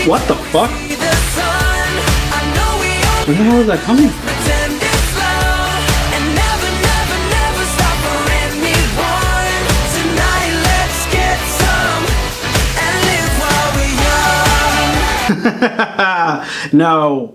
What the fuck? Where the hell is that coming from? No.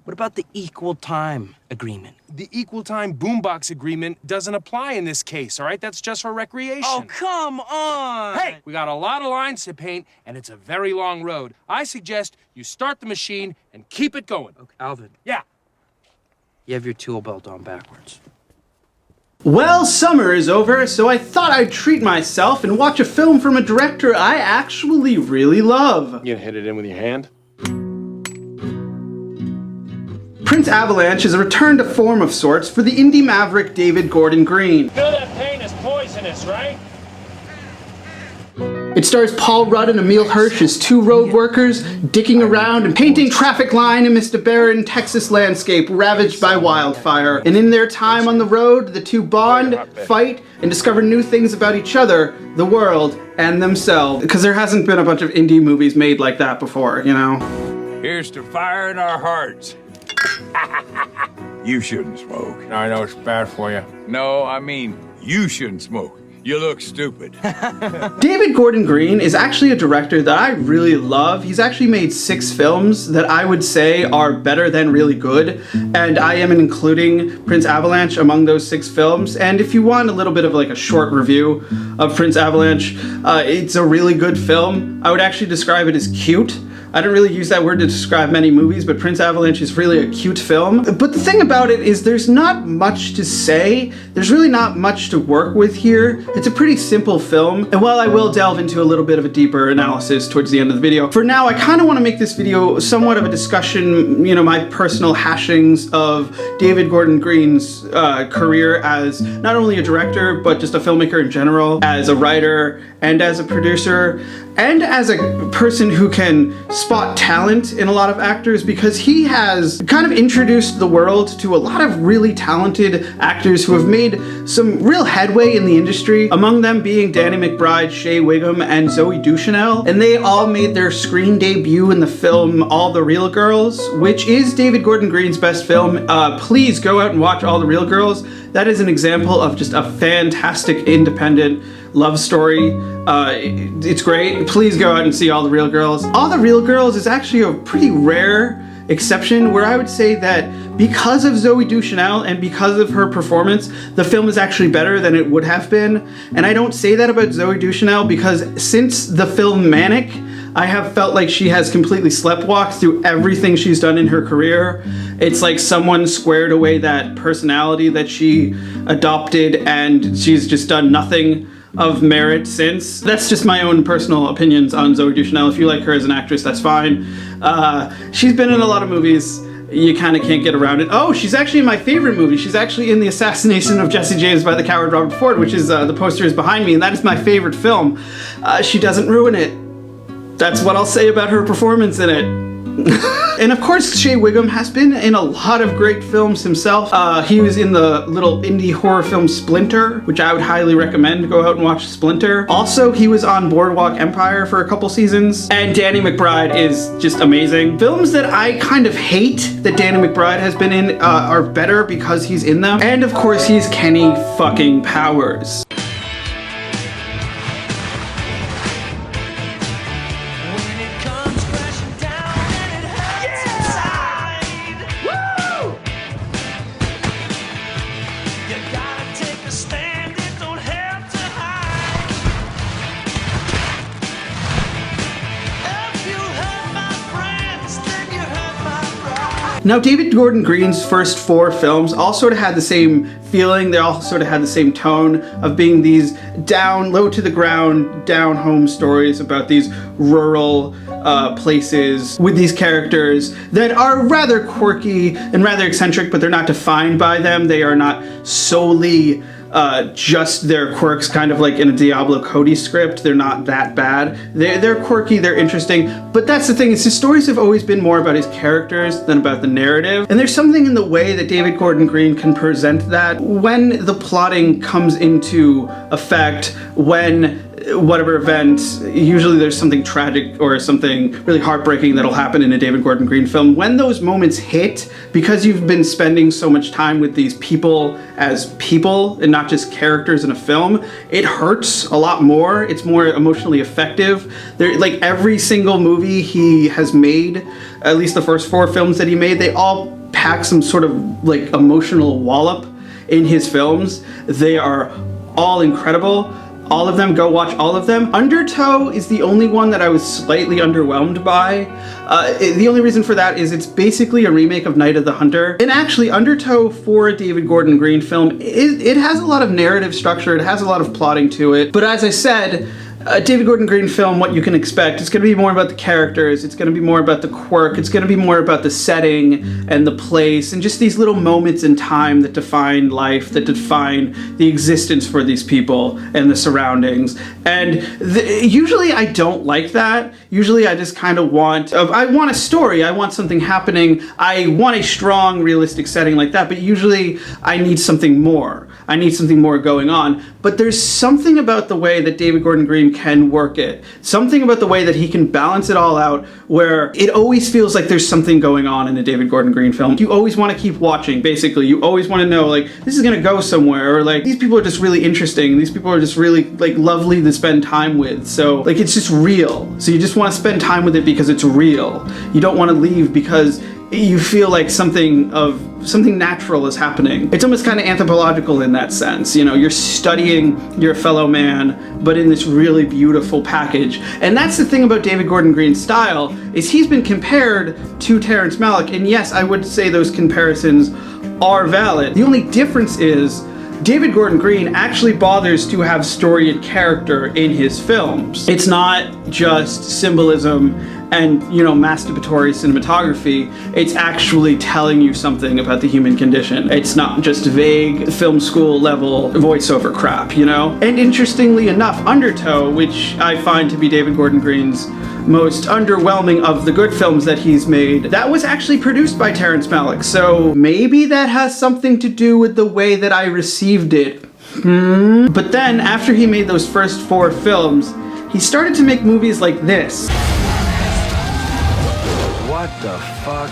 What about the equal time agreement? The equal time boombox agreement doesn't apply in this case, all right? That's just for recreation. Oh, come on! Hey, we got a lot of lines to paint, and it's a very long road. I suggest you start the machine and keep it going. Okay, Alvin. Yeah. You have your tool belt on backwards. Well, summer is over, so I thought I'd treat myself and watch a film from a director I actually really love. You gonna hit it in with your hand? Prince Avalanche is a return to form of sorts for the indie maverick David Gordon Green. You know that paint is poisonous, right? It stars Paul Rudd and Emile Hirsch as two road workers dicking around and painting traffic line amidst a barren Texas landscape ravaged by wildfire. And in their time on the road, the two bond, fight, and discover new things about each other, the world, and themselves. Because there hasn't been a bunch of indie movies made like that before, you know? Here's to fire in our hearts. You shouldn't smoke. I know it's bad for you. No, I mean, you shouldn't smoke. You look stupid. David Gordon Green is actually a director that I really love. He's actually made 6 films that I would say are better than really good, and I am including Prince Avalanche among those 6 films. And if you want a little bit of like a short review of Prince Avalanche, it's a really good film. I would actually describe it as cute. I don't really use that word to describe many movies, but Prince Avalanche is really a cute film. But the thing about it is there's not much to say. There's really not much to work with here. It's a pretty simple film. And while I will delve into a little bit of a deeper analysis towards the end of the video, for now I kind of want to make this video somewhat of a discussion, you know, my personal hashings of David Gordon Green's career as not only a director, but just a filmmaker in general, as a writer and as a producer, and as a person who can spot talent in a lot of actors, because he has kind of introduced the world to a lot of really talented actors who have made some real headway in the industry, among them being Danny McBride, Shea Whigham, and Zooey Deschanel. And they all made their screen debut in the film All the Real Girls, which is David Gordon Green's best film. Please go out and watch All the Real Girls. That is an example of just a fantastic independent love story. It's great. Please go out and see All the Real Girls. All the Real Girls is actually a pretty rare exception where I would say that because of Zooey Deschanel and because of her performance, the film is actually better than it would have been. And I don't say that about Zooey Deschanel because since the film Manic, I have felt like she has completely sleptwalked through everything she's done in her career. It's like someone squared away that personality that she adopted and she's just done nothing of merit since. That's just my own personal opinions on Zooey Deschanel. If you like her as an actress, that's fine. She's been in a lot of movies. You kind of can't get around it. Oh, she's actually in my favorite movie. She's actually in The Assassination of Jesse James by the Coward Robert Ford, which is, the poster is behind me, and that is my favorite film. She doesn't ruin it. That's what I'll say about her performance in it. And of course, Shea Whigham has been in a lot of great films himself. He was in the little indie horror film Splinter, which I would highly recommend. Go out and watch Splinter. Also, he was on Boardwalk Empire for a couple seasons. And Danny McBride is just amazing. Films that I kind of hate that Danny McBride has been in are better because he's in them. And of course, he's Kenny fucking Powers. Now, David Gordon Green's first 4 films all sort of had the same feeling. They all sort of had the same tone of being these down, low to the ground, down home stories about these rural places with these characters that are rather quirky and rather eccentric, but they're not defined by them. They are not solely just their quirks, kind of like in a Diablo Cody script. They're not that bad. They're quirky, they're interesting, but that's the thing, is his stories have always been more about his characters than about the narrative. And there's something in the way that David Gordon Green can present that that when the plotting comes into effect, when whatever event, usually there's something tragic or something really heartbreaking that'll happen in a David Gordon Green film. When those moments hit, because you've been spending so much time with these people as people and not just characters in a film, it hurts a lot more. It's more emotionally effective. Like every single movie he has made, at least the first 4 films that he made, they all pack some sort of like emotional wallop in his films. They are all incredible. All of them, go watch all of them. Undertow is the only one that I was slightly underwhelmed by. The only reason for that is it's basically a remake of Night of the Hunter. And actually, Undertow for a David Gordon Green film, it has a lot of narrative structure, it has a lot of plotting to it. But as I said, a David Gordon Green film, what you can expect, it's going to be more about the characters, it's going to be more about the quirk, it's going to be more about the setting and the place, and just these little moments in time that define life, that define the existence for these people and the surroundings. And usually I don't like that. Usually I just kind of I want a story, I want something happening, I want a strong, realistic setting like that, but usually I need something more. I need something more going on. But there's something about the way that David Gordon Green can work it. Something about the way that he can balance it all out where it always feels like there's something going on in a David Gordon Green film. You always want to keep watching, basically. You always want to know, like, this is going to go somewhere, or like, these people are just really interesting. These people are just really, like, lovely to spend time with. So, like, it's just real. So you just want to spend time with it because it's real. You don't want to leave because you feel like something natural is happening. It's almost kind of anthropological in that sense. You know, you're studying your fellow man, but in this really beautiful package. And that's the thing about David Gordon Green's style, is he's been compared to Terrence Malick, and yes, I would say those comparisons are valid. The only difference is David Gordon Green actually bothers to have story and character in his films. It's not just symbolism and, you know, masturbatory cinematography. It's actually telling you something about the human condition. It's not just vague film school level voiceover crap, you know? And interestingly enough, Undertow, which I find to be David Gordon Green's most underwhelming of the good films that he's made, that was actually produced by Terrence Malick. So maybe that has something to do with the way that I received it. But then, after he made those first 4 films, he started to make movies like this. What the fuck?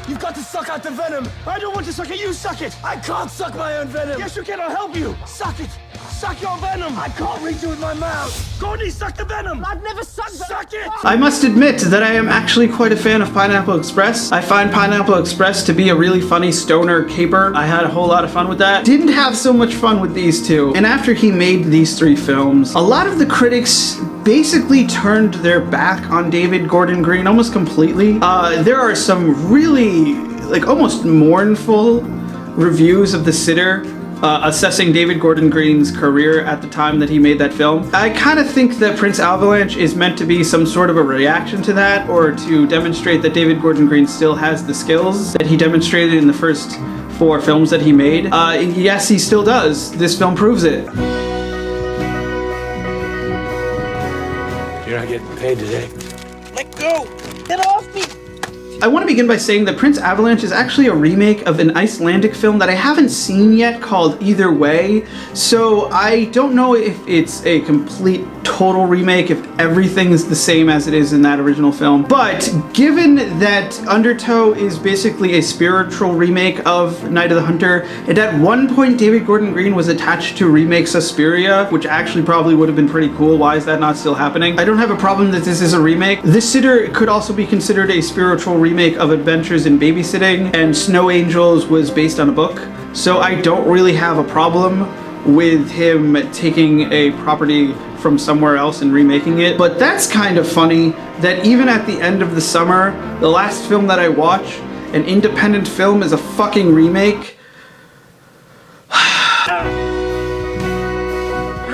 You've got to suck out the venom! I don't want to suck it, you suck it! I can't suck my own venom! Yes, you can, I'll help you! Suck it! Suck your venom! I can't reach it with my mouth! Courtney, suck the venom! I've never sucked venom! Suck it! I must admit that I am actually quite a fan of Pineapple Express. I find Pineapple Express to be a really funny stoner caper. I had a whole lot of fun with that. Didn't have so much fun with these 2. And after he made these 3 films, a lot of the critics basically turned their back on David Gordon Green almost completely. There are some really, like, almost mournful reviews of The Sitter, assessing David Gordon Green's career at the time that he made that film. I kind of think that Prince Avalanche is meant to be some sort of a reaction to that, or to demonstrate that David Gordon Green still has the skills that he demonstrated in the first 4 films that he made. Yes, he still does. This film proves it. You're not getting paid today. Let go! Get off me! I want to begin by saying that Prince Avalanche is actually a remake of an Icelandic film that I haven't seen yet called Either Way, so I don't know if it's a complete total remake, if everything is the same as it is in that original film. But given that Undertow is basically a spiritual remake of Night of the Hunter, and at one point David Gordon Green was attached to remake Suspiria, which actually probably would have been pretty cool. Why is that not still happening? I don't have a problem that this is a remake. The Sitter could also be considered a spiritual remake of Adventures in Babysitting, and Snow Angels was based on a book, so I don't really have a problem with him taking a property from somewhere else and remaking it. But that's kind of funny that even at the end of the summer, the last film that I watch, an independent film, is a fucking remake. How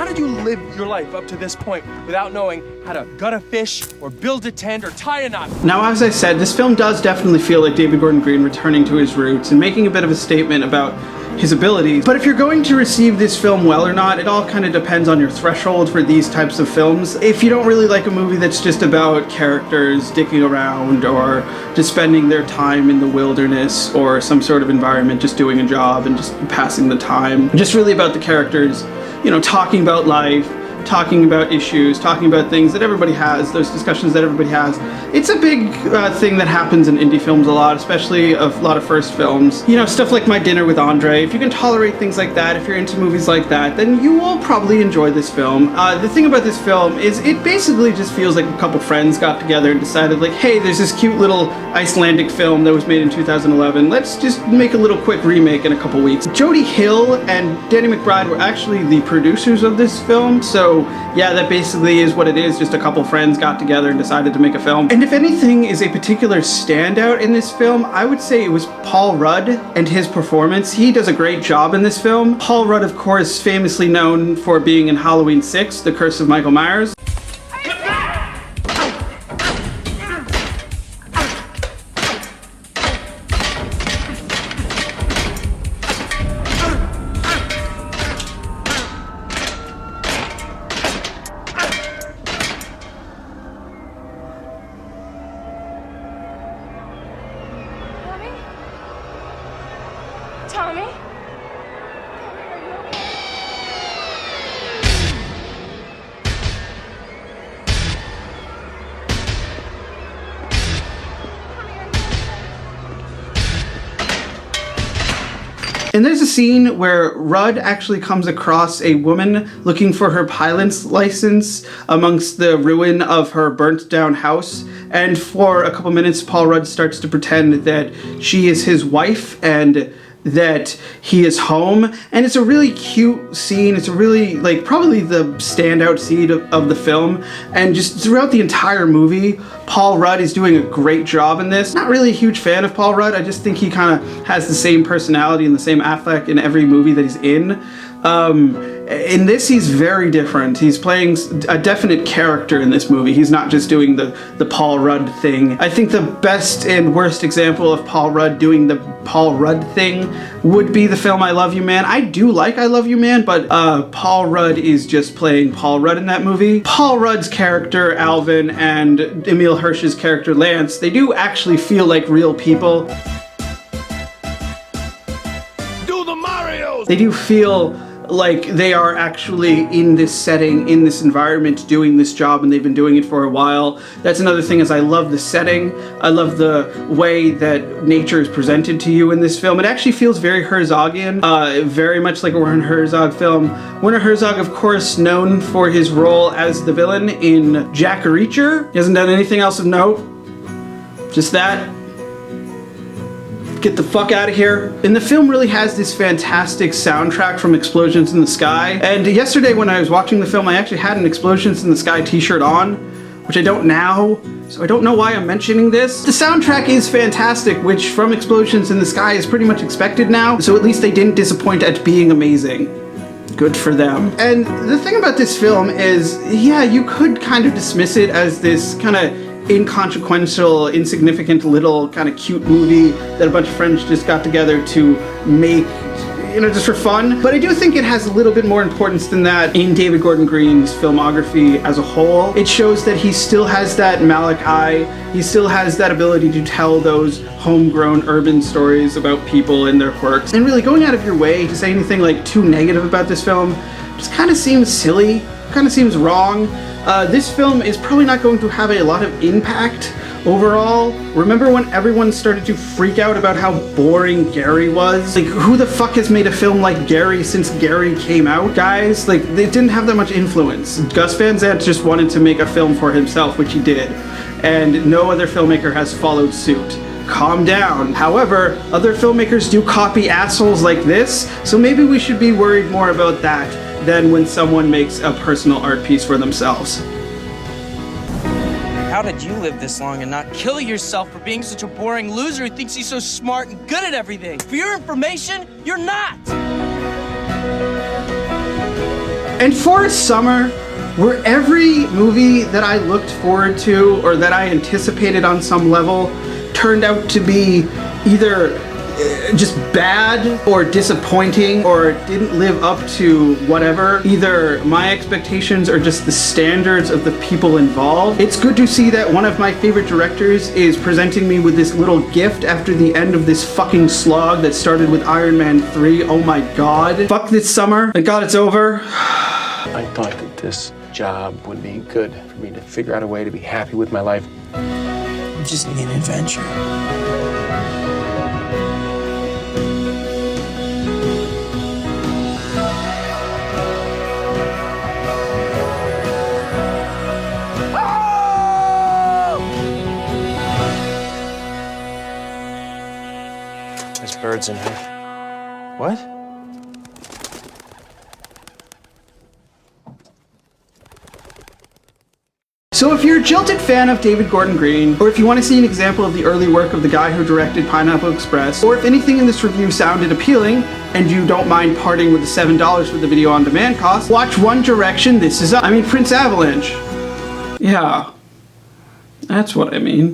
did you live your life up to this point without knowing how to gut a fish or build a tent or tie a knot? Now, as I said, this film does definitely feel like David Gordon Green returning to his roots and making a bit of a statement about his abilities. But if you're going to receive this film well or not, it all kind of depends on your threshold for these types of films. If you don't really like a movie that's just about characters dicking around or just spending their time in the wilderness or some sort of environment, just doing a job and just passing the time, just really about the characters, you know, talking about life, talking about issues, talking about things that everybody has, those discussions that everybody has. It's a big thing that happens in indie films a lot, especially a lot of first films. You know, stuff like My Dinner with Andre. If you can tolerate things like that, if you're into movies like that, then you will probably enjoy this film. The thing about this film is it basically just feels like a couple friends got together and decided like, hey, there's this cute little Icelandic film that was made in 2011. Let's just make a little quick remake in a couple weeks. Jodie Hill and Danny McBride were actually the producers of this film, so yeah, that basically is what it is. Just a couple friends got together and decided to make a film. And if anything is a particular standout in this film, I would say it was Paul Rudd and his performance. He does a great job in this film. Paul Rudd, of course, famously known for being in Halloween 6, The Curse of Michael Myers. Tommy? And there's a scene where Rudd actually comes across a woman looking for her pilot's license amongst the ruin of her burnt down house. And for a couple minutes, Paul Rudd starts to pretend that she is his wife and that he is home. And it's a really cute scene. It's a really, like, probably the standout scene of the film. And just throughout the entire movie, Paul Rudd is doing a great job in this. Not really a huge fan of Paul Rudd. I just think he kind of has the same personality and the same affect in every movie that he's in. In this, he's very different. He's playing a definite character in this movie. He's not just doing the Paul Rudd thing. I think the best and worst example of Paul Rudd doing the Paul Rudd thing would be the film I Love You Man. I do like I Love You Man, but Paul Rudd is just playing Paul Rudd in that movie. Paul Rudd's character, Alvin, and Emil Hirsch's character, Lance, they do actually feel like real people. Do the Marios! They do feel like they are actually in this setting, in this environment, doing this job, and they've been doing it for a while. That's another thing, is I love the setting. I love the way that nature is presented to you in this film. It actually feels very Herzogian, very much like a Werner Herzog film. Werner Herzog, of course, known for his role as the villain in Jack Reacher. He hasn't done anything else of note. Just that. Get the fuck out of here. And the film really has this fantastic soundtrack from Explosions in the Sky. And yesterday when I was watching the film, I actually had an Explosions in the Sky t-shirt on, which I don't now, so I don't know why I'm mentioning this. The soundtrack is fantastic, which from Explosions in the Sky is pretty much expected now, so at least they didn't disappoint at being amazing. Good for them. And the thing about this film is, yeah, you could kind of dismiss it as this kind of inconsequential, insignificant little kind of cute movie that a bunch of friends just got together to make, you know, just for fun. But I do think it has a little bit more importance than that in David Gordon Green's filmography as a whole. It shows that he still has that Malick eye. He still has that ability to tell those homegrown urban stories about people and their quirks. And really going out of your way to say anything like too negative about this film just kind of seems silly, kind of seems wrong. This film is probably not going to have a lot of impact overall. Remember when everyone started to freak out about how boring Gary was? Like, who the fuck has made a film like Gary since Gary came out, guys? Like, they didn't have that much influence. Gus Van Sant just wanted to make a film for himself, which he did. And no other filmmaker has followed suit. Calm down. However, other filmmakers do copy assholes like this, so maybe we should be worried more about that than when someone makes a personal art piece for themselves. How did you live this long and not kill yourself for being such a boring loser who thinks he's so smart and good at everything? For your information, you're not! And for a summer where every movie that I looked forward to or that I anticipated on some level turned out to be either just bad or disappointing or didn't live up to whatever, either my expectations or just the standards of the people involved. It's good to see that one of my favorite directors is presenting me with this little gift after the end of this fucking slog that started with Iron Man 3. Oh my god. Fuck this summer. Thank God it's over. I thought that this job would be good for me to figure out a way to be happy with my life. I just need an adventure. There's birds in here. What? So if you're a jilted fan of David Gordon Green, or if you want to see an example of the early work of the guy who directed Pineapple Express, or if anything in this review sounded appealing, and you don't mind parting with the $7 for the video on demand cost, watch One Direction, This Is Us. I mean Prince Avalanche. Yeah, that's what I mean.